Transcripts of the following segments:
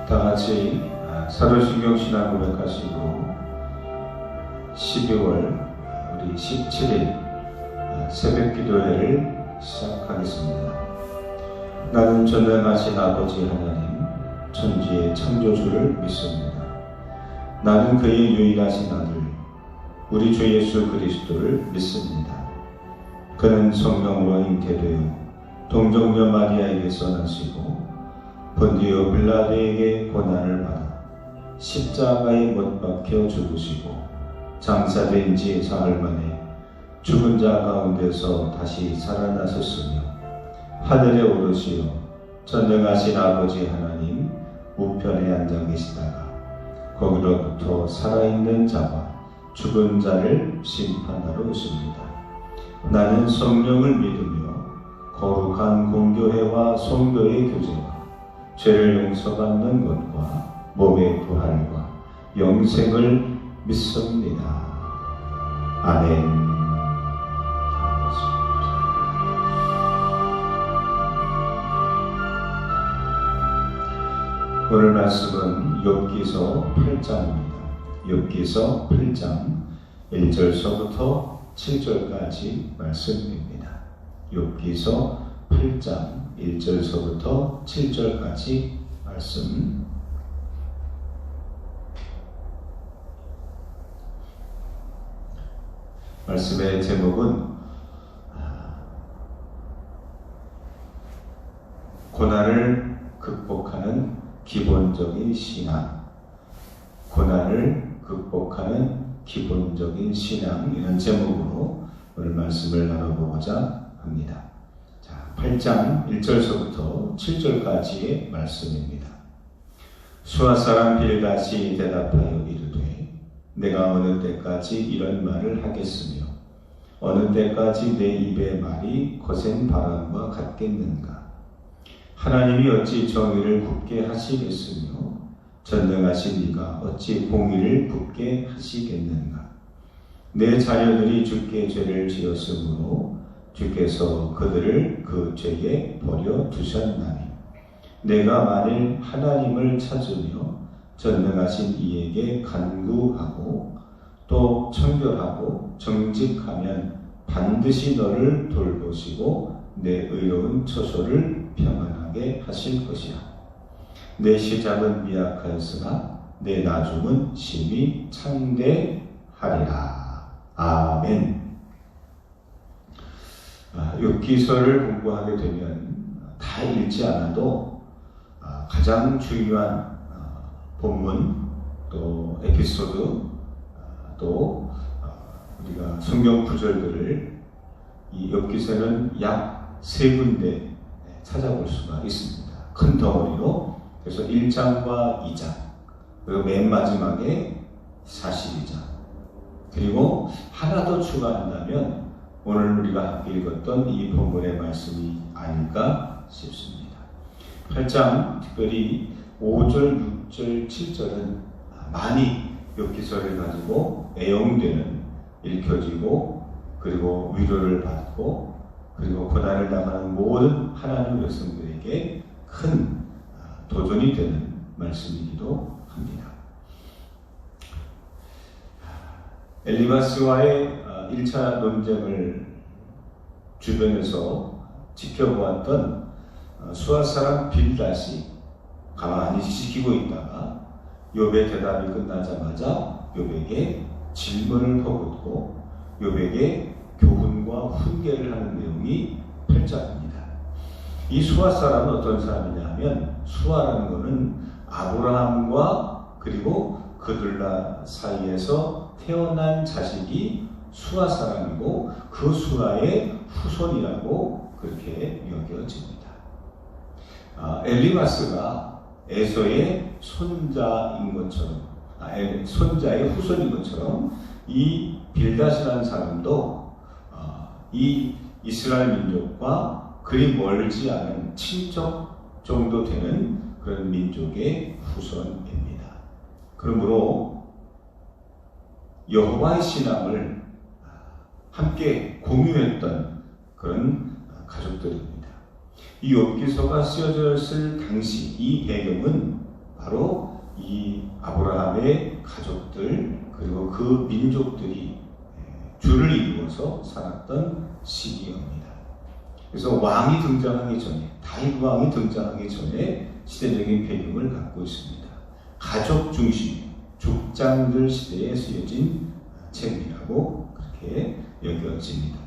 다 같이 사도신경 신앙 고백하시고 12월 우리 17일 새벽 기도회를 시작하겠습니다. 나는 전능하신 아버지 하나님, 천지의 창조주를 믿습니다. 나는 그의 유일하신 아들, 우리 주 예수 그리스도를 믿습니다. 그는 성령으로 잉태되어 동정녀 마리아에게서 나시고 본디오 빌라도에게 고난을 받아 십자가에 못 박혀 죽으시고 장사된 지 사흘 만에 죽은 자 가운데서 다시 살아나셨으며 하늘에 오르시어 전능하신 아버지 하나님 우편에 앉아 계시다가 거기로부터 살아있는 자와 죽은 자를 심판하러 오십니다. 나는 성령을 믿으며 거룩한 공교회와 성도의 교제와 죄를 용서받는 것과 몸의 부활과 영생을 믿습니다. 아멘. 오늘 말씀은 욥기서 8장입니다. 욥기서 8장 1절서부터 7절까지 말씀입니다. 욥기서 8장 1절서부터 7절까지 말씀. 말씀의 제목은 고난을 극복하는 기본적인 신앙, 고난을 극복하는 기본적인 신앙, 이런 제목으로 오늘 말씀을 나눠보고자 합니다. 자, 8장 1절서부터 7절까지의 말씀입니다. 수아 사람 빌닷이 대답하여 이르되 내가 어느 때까지 이런 말을 하겠으며 어느 때까지 내 입의 말이 거센 바람과 같겠는가. 하나님이 어찌 정의를 굳게 하시겠으며 전능하신 이가 어찌 공의를 굳게 하시겠는가. 내 자녀들이 주께 죄를 지었으므로 주께서 그들을 그 죄에 버려 두셨나니 내가 만일 하나님을 찾으며 전능하신 이에게 간구하고 또 청결하고 정직하면 반드시 너를 돌보시고 내 의로운 처소를 평안하게 하실 것이라. 내 시작은 미약하였으나 내 나중은 심히 창대하리라. 아멘. 욥기서를 공부하게 되면 다 읽지 않아도 가장 중요한 본문 또 에피소드 또 우리가 성경 구절들을 이 욥기서는 약 3군데 찾아볼 수가 있습니다. 큰 덩어리로. 그래서 1장과 2장 그리고 맨 마지막에 42장 그리고 하나 더 추가한다면 오늘 우리가 읽었던 이 본문의 말씀이 아닐까 싶습니다. 8장 특별히 5절, 6절, 7절은 많이 욥기서를 가지고 애용되는, 읽혀지고 그리고 위로를 받고 그리고 고난을 당하는 모든 하나님의 백성들에게 큰 도전이 되는 말씀이기도 합니다. 엘리바스와의 1차 논쟁을 주변에서 지켜보았던 수아 사람 빌닷이 가만히 지키고 있다가 욥의 대답이 끝나자마자 욥에게 질문을 퍼붓고 욥에게 교훈과 훈계를 하는 내용이 8장입니다. 이 수아 사람은 어떤 사람이냐면 수아라는 것은 아브라함과 그리고 그들 사이에서 태어난 자식이 수아 사람이고 그 수아의 후손이라고 그렇게 여겨집니다. 엘리바스가 에서의 손자인 것처럼 손자의 후손인 것처럼 이 빌닷이라는 사람도 이 이스라엘 민족과 그리 멀지 않은 친척 정도 되는 그런 민족의 후손입니다. 그러므로 여호와의 신앙을 함께 공유했던 그런 가족들입니다. 이 욥기서가 쓰여졌을 당시 이 배경은 바로 이 아브라함의 가족들 그리고 그 민족들이 주를 이루어서 살았던 시기입니다. 그래서 왕이 등장하기 전에, 다윗 왕이 등장하기 전에 시대적인 배경을 갖고 있습니다. 가족 중심, 족장들 시대에 쓰여진 책이라고 그렇게 여겨집니다.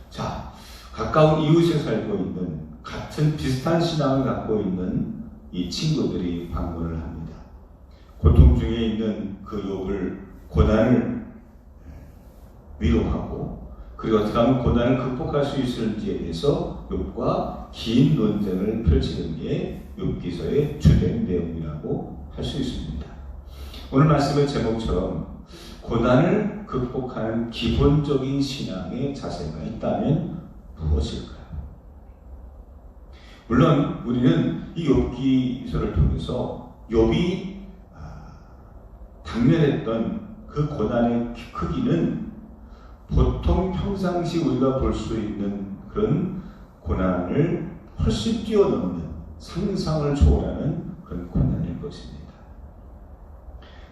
자, 가까운 이웃에 살고 있는 같은 비슷한 신앙을 갖고 있는 이 친구들이 방문을 합니다. 고통 중에 있는 그 욥을 고난을 위로하고 그리고 어떻게 하면 고난을 극복할 수 있을지에 대해서 욥과 긴 논쟁을 펼치는 게 욥기서의 주된 내용이라고 할 수 있습니다. 오늘 말씀의 제목처럼 고난을 극복하는 기본적인 신앙의 자세가 있다면 무엇일까요? 물론 우리는 이 욥기서를 통해서 욥이 당면했던 그 고난의 크기는 보통 평상시 우리가 볼 수 있는 그런 고난을 훨씬 뛰어넘는 상상을 초월하는 그런 고난일 것입니다.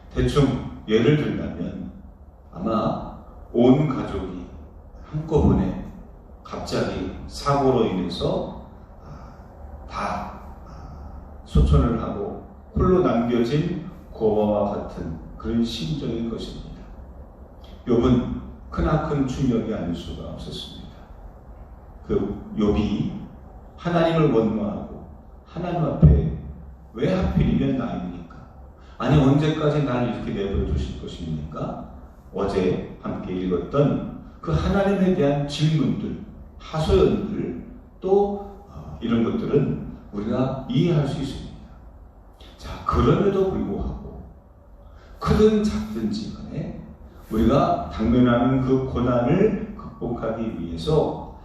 대충 예를 들자면 아마 온 가족이 한꺼번에 갑자기 사고로 인해서 다 소천을 하고 홀로 남겨진 고아와 같은 그런 심정일 것입니다. 욥은 크나큰 충격이 아닐 수가 없었습니다. 그 욥이 하나님을 원망하고 하나님 앞에 왜 하필이면 나입니까? 아니 언제까지 나를 이렇게 내버려 두실 것입니까? 어제 함께 읽었던 그 하나님에 대한 질문들, 하소연들 또 이런 것들은 우리가 이해할 수 있습니다. 자, 그럼에도 불구하고 크든 작든지 간에 우리가 당면하는 그 고난을 극복하기 위해서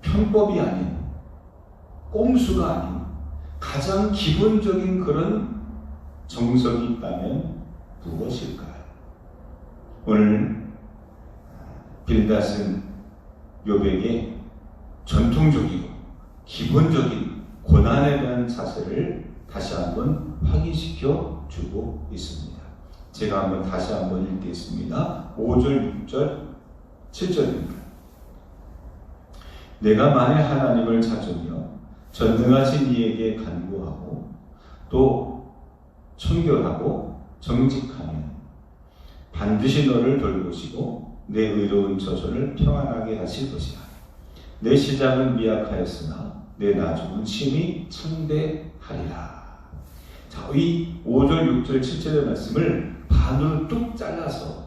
편법이 아닌 꼼수가 아닌 가장 기본적인 그런 정석이 있다면 무엇일까요? 오늘 빌닷은 욥에게 전통적이고 기본적인 고난에 대한 자세를 다시 한번 확인시켜 주고 있습니다. 제가 한번 다시 한번 읽겠습니다. 5절, 6절, 7절입니다. 내가 만일 하나님을 찾으며 전능하신 이에게 간구하고 또 청결하고 정직하면 반드시 너를 돌보시고 내 의로운 저절을 평안하게 하실 것이라. 내 시작은 미약하였으나 내 나중은 심히 창대하리라. 자, 이 5절, 6절, 7절의 말씀을 반으로 뚝 잘라서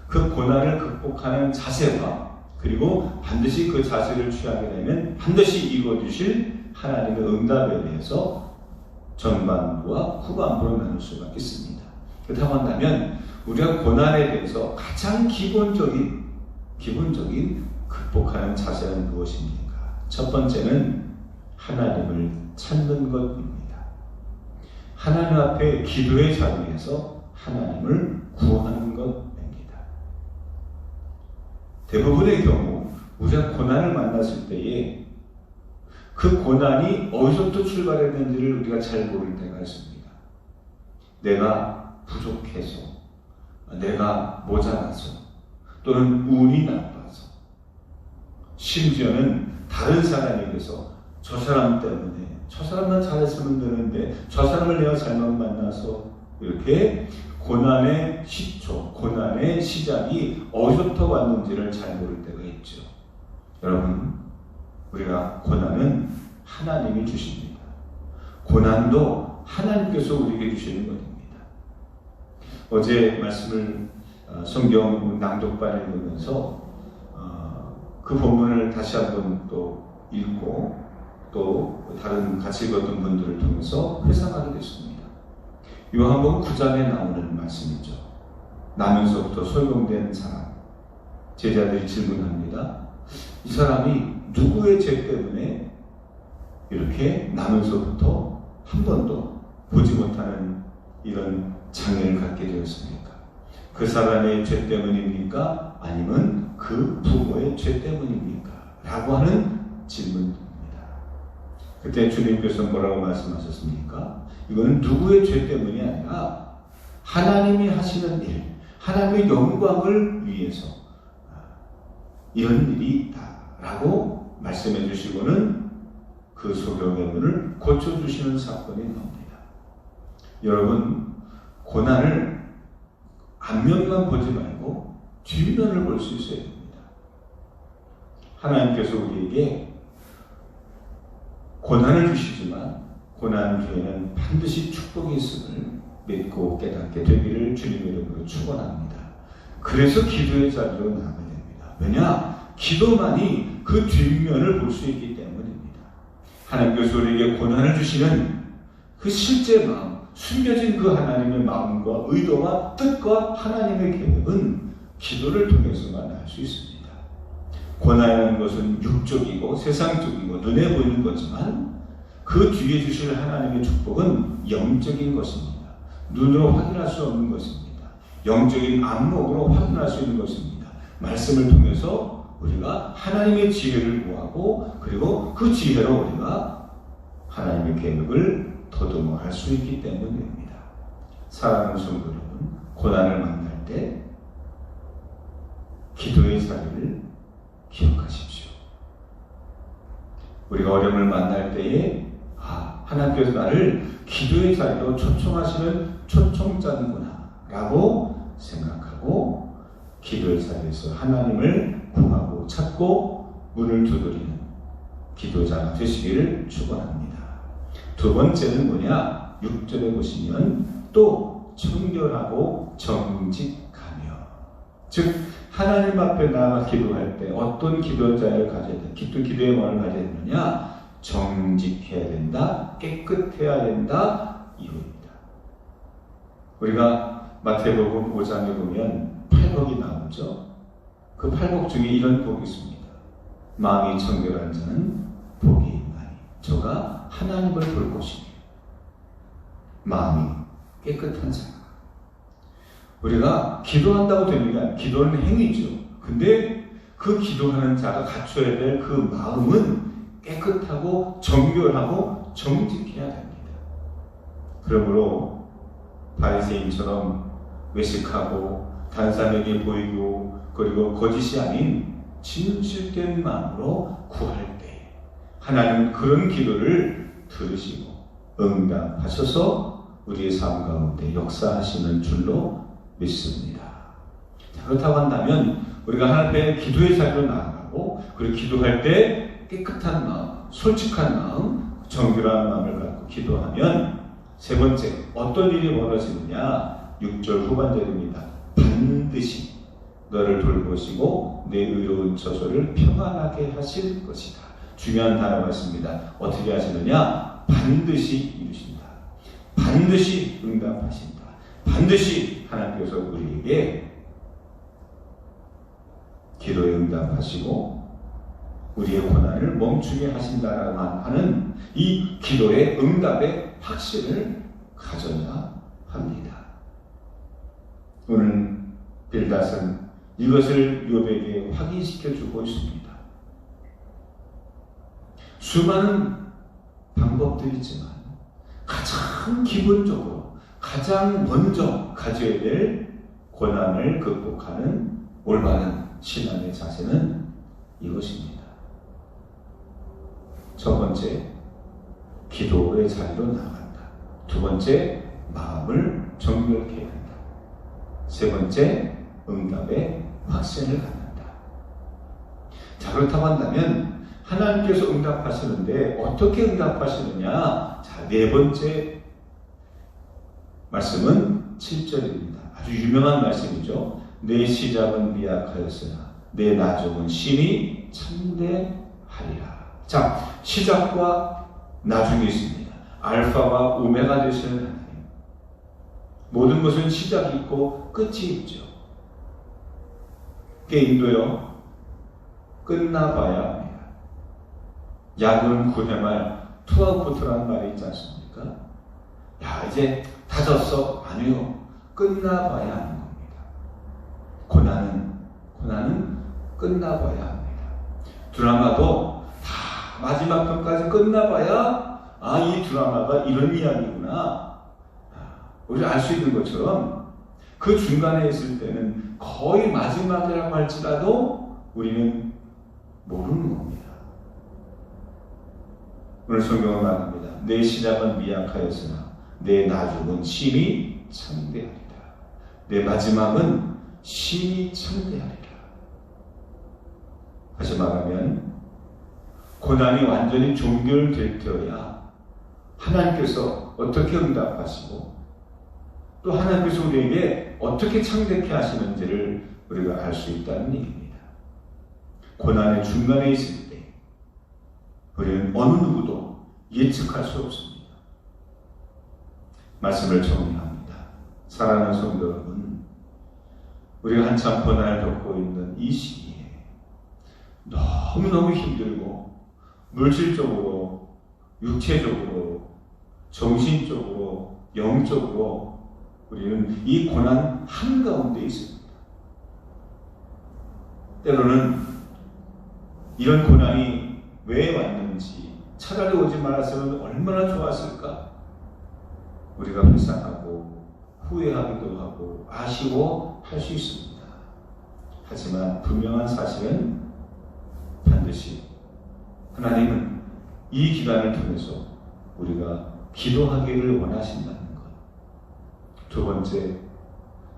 그 고난을 극복하는 자세와 그리고 반드시 그 자세를 취하게 되면 반드시 이루어주실 하나님의 응답에 대해서 전반부와 후반부로 나눌 수가 있습니다. 그렇다고 한다면 우리가 고난에 대해서 가장 기본적인 극복하는 자세는 무엇입니까? 첫 번째는 하나님을 찾는 것입니다. 하나님 앞에 기도의 자리에서 하나님을 구하는 것입니다. 대부분의 경우 우리가 고난을 만났을 때에 그 고난이 어디서부터 출발했는지를 우리가 잘 모를 때가 있습니다. 내가 부족해서, 내가 모자라서, 또는 운이 나빠서, 심지어는 다른 사람에게서 저 사람 때문에 저 사람만 잘했으면 되는데 저 사람을 내가 잘못 만나서 이렇게 고난의 시초, 고난의 시작이 어디서부터 왔는지를 잘 모를 때가 있죠. 여러분, 우리가 고난은 하나님이 주십니다. 고난도 하나님께서 우리에게 주시는 것입니다. 어제 말씀을 성경 낭독반에 보면서 그 본문을 다시 한번 또 읽고 또 다른 같이 읽었던 분들을 통해서 회상하게 됐습니다. 요한복음 9장에 나오는 말씀이죠. 나면서부터 소용된 사람. 제자들이 질문합니다. 이 사람이 누구의 죄 때문에 이렇게 나면서부터 한 번도 보지 못하는 이런 장애를 갖게 되었습니까? 그 사람의 죄 때문입니까? 아니면 그 부모의 죄 때문입니까? 라고 하는 질문입니다. 그때 주님께서 뭐라고 말씀하셨습니까? 이거는 누구의 죄 때문이 아니라 하나님이 하시는 일, 하나님의 영광을 위해서 이런 일이 있다라고 말씀해 주시고는 그 소경의 문을 고쳐주시는 사건이 나옵니다. 여러분, 고난을 앞면만 보지 말고 뒷면을 볼 수 있어야 됩니다. 하나님께서 우리에게 고난을 주시지만 고난 뒤에는 반드시 축복이 있음을 믿고 깨닫게 되기를 주님의 이름으로 축원합니다. 그래서 기도의 자리로 나가야 됩니다. 왜냐? 기도만이 그 뒷면을 볼 수 있기 때문입니다. 하나님께서 우리에게 고난을 주시는 그 실제 마음, 숨겨진 그 하나님의 마음과 의도와 뜻과 하나님의 계획은 기도를 통해서만 알 수 있습니다. 고난이라는 것은 육적이고 세상적이고 눈에 보이는 거지만 그 뒤에 주실 하나님의 축복은 영적인 것입니다. 눈으로 확인할 수 없는 것입니다. 영적인 안목으로 확인할 수 있는 것입니다. 말씀을 통해서 우리가 하나님의 지혜를 구하고 그리고 그 지혜로 우리가 하나님의 계획을 더듬어 할 수 있기 때문입니다. 사랑하는 성도 여러분, 고난을 만날 때 기도의 자리를 기억하십시오. 우리가 어려움을 만날 때에 하나님께서 나를 기도의 자리로 초청하시는 초청자구나 라고 생각하고 기도의 자리에서 하나님을 구하고 찾고 문을 두드리는 기도자가 되시기를 축원합니다. 두 번째는 뭐냐? 6절에 보시면 또 청결하고 정직하며, 즉 하나님 앞에 나아가 기도할 때 어떤 기도자를 가져야 돼? 기도의 마음을 가져야 되느냐? 정직해야 된다, 깨끗해야 된다, 이겁니다. 우리가 마태복음 5장에 보면 팔복이 나오죠. 그 팔복 중에 이런 복이 있습니다. 마음이 청결한 자는 복이 있나니 저가 하나님을 볼 것이며, 마음이 깨끗한 자. 우리가 기도한다고 되는 게 아니라 기도는 행위죠. 근데 그 기도하는 자가 갖춰야 될 그 마음은 깨끗하고 정결하고 정직해야 됩니다. 그러므로 바리새인처럼 외식하고 단사명에 보이고 그리고 거짓이 아닌 진실된 마음으로 구할 때 하나님은 그런 기도를 들으시고 응답하셔서 우리의 삶 가운데 역사하시는 줄로 믿습니다. 자, 그렇다고 한다면 우리가 하나님 앞에 기도의 자리로 나아가고 그리고 기도할 때 깨끗한 마음, 솔직한 마음, 정결한 마음을 갖고 기도하면 세 번째, 어떤 일이 벌어지느냐? 6절 후반절입니다. 반드시 너를 돌보시고 내 의로운 처소를 평안하게 하실 것이다. 중요한 단어가 있습니다. 어떻게 하시느냐? 반드시 이루신다. 반드시 응답하신다. 반드시 하나님께서 우리에게 기도에 응답하시고 우리의 고난을 멈추게 하신다라고 하는 이 기도의 응답의 확신을 가져야 합니다. 오늘 빌닷은 이것을 욥에게 확인시켜 주고 있습니다. 수많은 방법들이 있지만 가장 기본적으로 가장 먼저 가져야 될 고난을 극복하는 올바른 신앙의 자세는 이것입니다. 첫 번째, 기도의 자리로 나간다. 두 번째, 마음을 정결케 해야 한다. 세 번째, 응답의 확신을 갖는다. 자, 그렇다고 한다면 하나님께서 응답하시는데 어떻게 응답하시느냐? 자, 네 번째 말씀은 7절입니다. 아주 유명한 말씀이죠. 내 시작은 미약하였으나 내 나중은 심히 참되하리라. 자, 시작과 나중이 있습니다. 알파와 오메가 되시는 하나님. 모든 것은 시작이 있고 끝이 있죠. 게임도요, 끝나봐야 합니다. 야구는 9회 말 투아웃부터라는 말이 있지 않습니까? 야, 이제 다 졌어. 아니요. 끝나봐야 하는 겁니다. 고난은 끝나봐야 합니다. 드라마도 다 마지막 편까지 끝나봐야 이 드라마가 이런 이야기구나 우리 알 수 있는 것처럼 그 중간에 있을 때는 거의 마지막이라고 할지라도 우리는 모르는 겁니다. 오늘 성경은 말합니다. 내 시작은 미약하였으나 내 나중은 심히 창대하리라. 내 마지막은 심히 창대하리라. 다시 말하면 고난이 완전히 종결될 때여야 하나님께서 어떻게 응답하시고 또 하나님께서 우리에게 어떻게 창대케 하시는지를 우리가 알 수 있다는 얘기입니다. 고난의 중간에 있을 때 우리는 어느 누구도 예측할 수 없습니다. 말씀을 정리합니다. 사랑하는 성도 여러분, 우리가 한참 고난을 겪고 있는 이 시기에 너무너무 힘들고 물질적으로, 육체적으로, 정신적으로, 영적으로 우리는 이 고난 한가운데 있습니다. 때로는 이런 고난이 왜 왔는지 차라리 오지 말았으면 얼마나 좋았을까 우리가 회상하고 후회하기도 하고 아쉬워할 수 있습니다. 하지만 분명한 사실은 반드시 하나님은 이 기간을 통해서 우리가 기도하기를 원하신다는 것. 두 번째,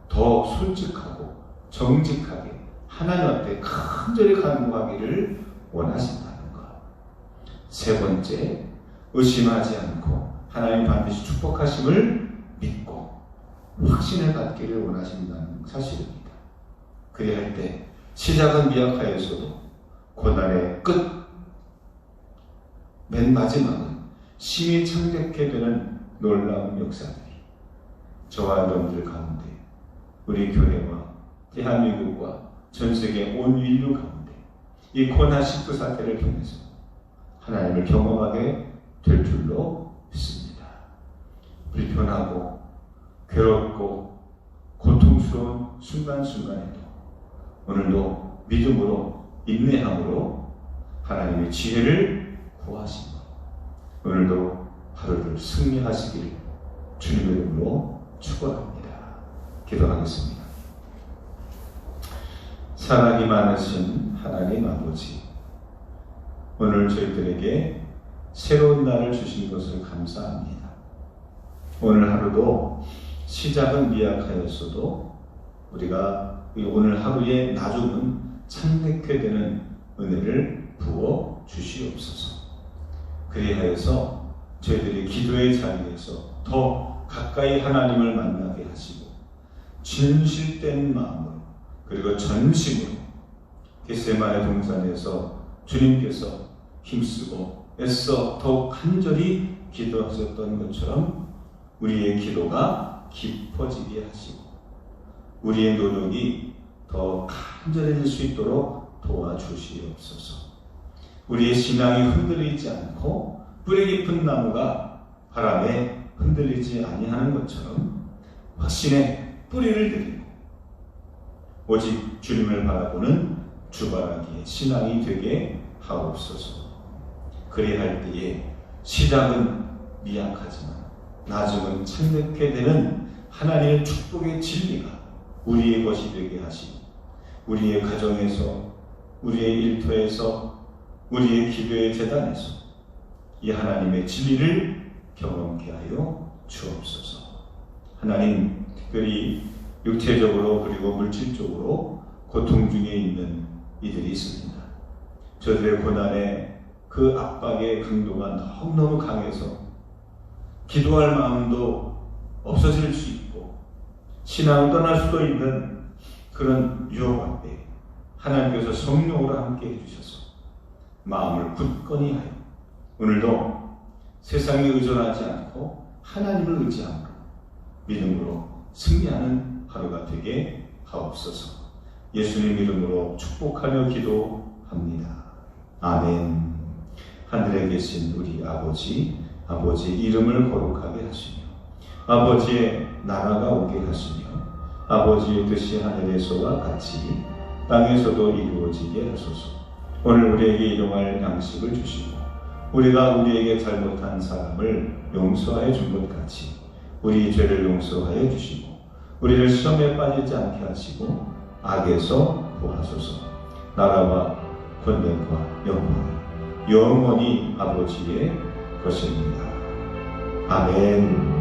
더 솔직하고 정직하게 하나님 앞에 간절히 간구하기를 원하신다는 것. 세 번째, 의심하지 않고 하나님 반드시 축복하심을 믿고 확신을 갖기를 원하신다는 사실입니다. 그래야 할 때 시작은 미약하였어도 고난의 끝, 맨 마지막은 심히 창대케 되는 놀라운 역사들이 저와 여러분들 가운데 우리 교회와 대한민국과 전세계 온 인류 가운데 이 코나19 사태를 통해서 하나님을 경험하게 될 줄로 믿습니다. 불편하고 괴롭고 고통스러운 순간순간에도 오늘도 믿음으로 인내함으로 하나님의 지혜를 구하시고 오늘도 하루를 승리하시길 주님의 이름으로 축원합니다. 기도하겠습니다. 사랑이 많으신 하나님 아버지, 오늘 저희들에게 새로운 날을 주신 것을 감사합니다. 오늘 하루도 시작은 미약하였어도 우리가 오늘 하루의 나중은 창대케 되는 은혜를 부어 주시옵소서. 그리하여서 저희들이 기도의 자리에서 더 가까이 하나님을 만나게 하시고 진실된 마음으로 그리고 전심으로 겟세마네 동산에서 주님께서 힘쓰고 애써 더욱 간절히 기도하셨던 것처럼 우리의 기도가 깊어지게 하시고 우리의 노력이 더 간절해질 수 있도록 도와주시옵소서. 우리의 신앙이 흔들리지 않고 뿌리 깊은 나무가 바람에 흔들리지 아니하는 것처럼 확신의 뿌리를 들이고 오직 주님을 바라보는 주바라기의 신앙이 되게 하옵소서. 그래야 할 때에 시작은 미약하지만 나중은 창대케 되는 하나님의 축복의 진리가 우리의 것이 되게 하시고 우리의 가정에서 우리의 일터에서 우리의 기도의 재단에서 이 하나님의 진리를 경험케 하여 주옵소서. 하나님, 특별히 육체적으로 그리고 물질적으로 고통 중에 있는 이들이 있습니다. 저들의 고난에 그 압박의 강도가 너무너무 강해서 기도할 마음도 없어질 수 있고 신앙을 떠날 수도 있는 그런 유혹 앞에 하나님께서 성령으로 함께 해주셔서 마음을 굳건히 하여 오늘도 세상에 의존하지 않고 하나님을 의지함으로 믿음으로 승리하는 하루가 되게 하옵소서. 예수님 이름으로 축복하며 기도합니다. 아멘. 하늘에 계신 우리 아버지 이름을 거룩하게 하시며 아버지의 나라가 오게 하시며 아버지의 뜻이 하늘에서와 같이 땅에서도 이루어지게 하소서. 오늘 우리에게 일용할 양식을 주시고 우리가 우리에게 잘못한 사람을 용서하여 준 것 같이 우리 죄를 용서하여 주시고 우리를 시험에 빠지지 않게 하시고 악에서 구하소서. 나라와 권능과 영광 영원히 아버지의 것입니다. 아멘.